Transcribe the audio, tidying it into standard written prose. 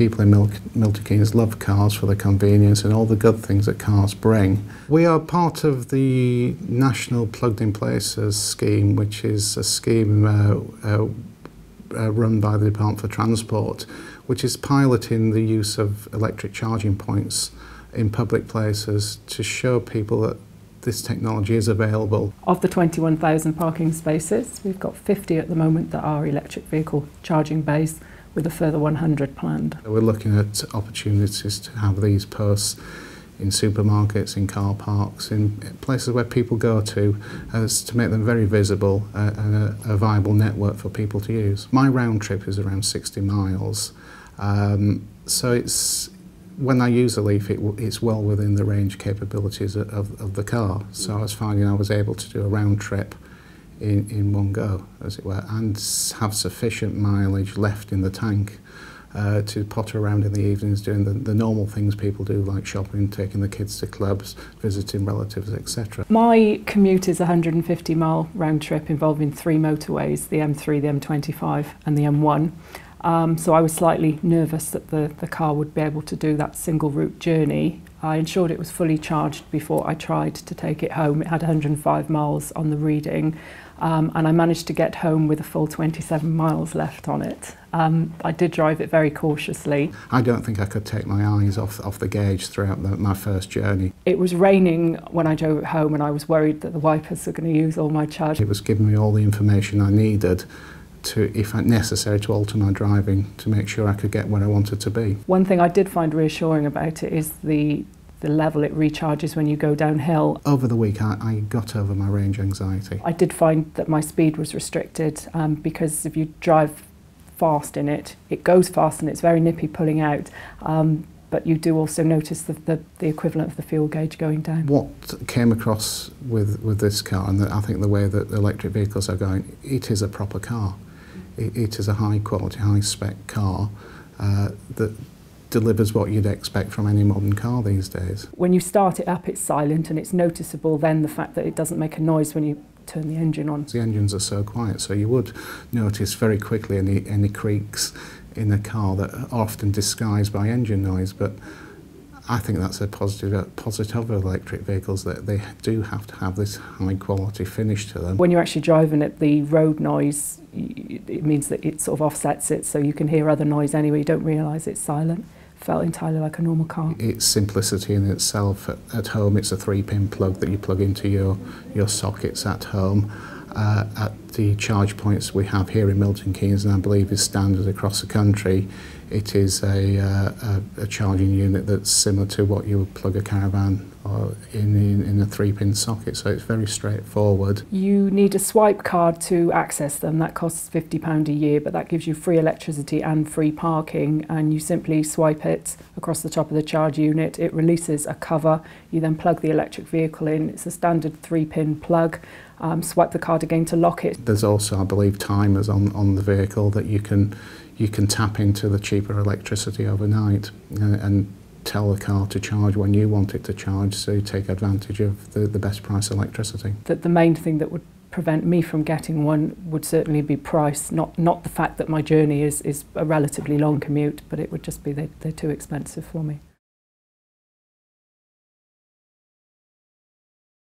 People in Milton Keynes love cars for the convenience and all the good things that cars bring. We are part of the National Plugged-in Places scheme, which is a scheme run by the Department for Transport, which is piloting the use of electric charging points in public places to show people that this technology is available. Of the 21,000 parking spaces, we've got 50 at the moment that are electric vehicle charging bays, with a further 100 planned. We're looking at opportunities to have these posts in supermarkets, in car parks, in places where people go to make them very visible and a viable network for people to use. My round trip is around 60 miles, so when I use a Leaf, it's well within the range capabilities of the car. So I was finding I was able to do a round trip in one go, as it were, and have sufficient mileage left in the tank to potter around in the evenings doing the normal things people do, like shopping, taking the kids to clubs, visiting relatives, etc. My commute is a 150-mile round trip involving 3 motorways, the M3, the M25 and the M1. So I was slightly nervous that the car would be able to do that single route journey. I ensured it was fully charged before I tried to take it home. It had 105 miles on the reading, and I managed to get home with a full 27 miles left on it. I did drive it very cautiously. I don't think I could take my eyes off the gauge throughout my first journey. It was raining when I drove it home, and I was worried that the wipers were going to use all my charge. It was giving me all the information I needed to, if necessary, to alter my driving to make sure I could get where I wanted to be. One thing I did find reassuring about it is the level it recharges when you go downhill. Over the week I got over my range anxiety. I did find that my speed was restricted because if you drive fast in it, it goes fast and it's very nippy pulling out. But you do also notice the equivalent of the fuel gauge going down. What came across with this car, and I think the way that electric vehicles are going, it is a proper car. It is a high quality, high spec car that delivers what you'd expect from any modern car these days. When you start it up, it's silent, and it's noticeable then the fact that it doesn't make a noise when you turn the engine on. The engines are so quiet, so you would notice very quickly any creaks in a car that are often disguised by engine noise, but I think that's a positive of electric vehicles, that they do have to have this high quality finish to them. When you're actually driving it, the road noise, it means that it sort of offsets it, so you can hear other noise anyway, you don't realise it's silent. Felt entirely like a normal car. Its simplicity in itself. At home, it's a 3-pin plug that you plug into your sockets at home. At the charge points we have here in Milton Keynes, and I believe is standard across the country, it is a charging unit that's similar to what you would plug a caravan or in a 3-pin socket, so it's very straightforward. You need a swipe card to access them. That costs £50 a year, but that gives you free electricity and free parking, and you simply swipe it across the top of the charge unit. It releases a cover. You then plug the electric vehicle in. It's a standard 3-pin plug. Swipe the card again to lock it. There's also, I believe, timers on the vehicle that you can tap into the cheaper electricity overnight and tell the car to charge when you want it to charge, so you take advantage of the best price electricity. The main thing that would prevent me from getting one would certainly be price, not the fact that my journey is a relatively long commute, but it would just be they're too expensive for me.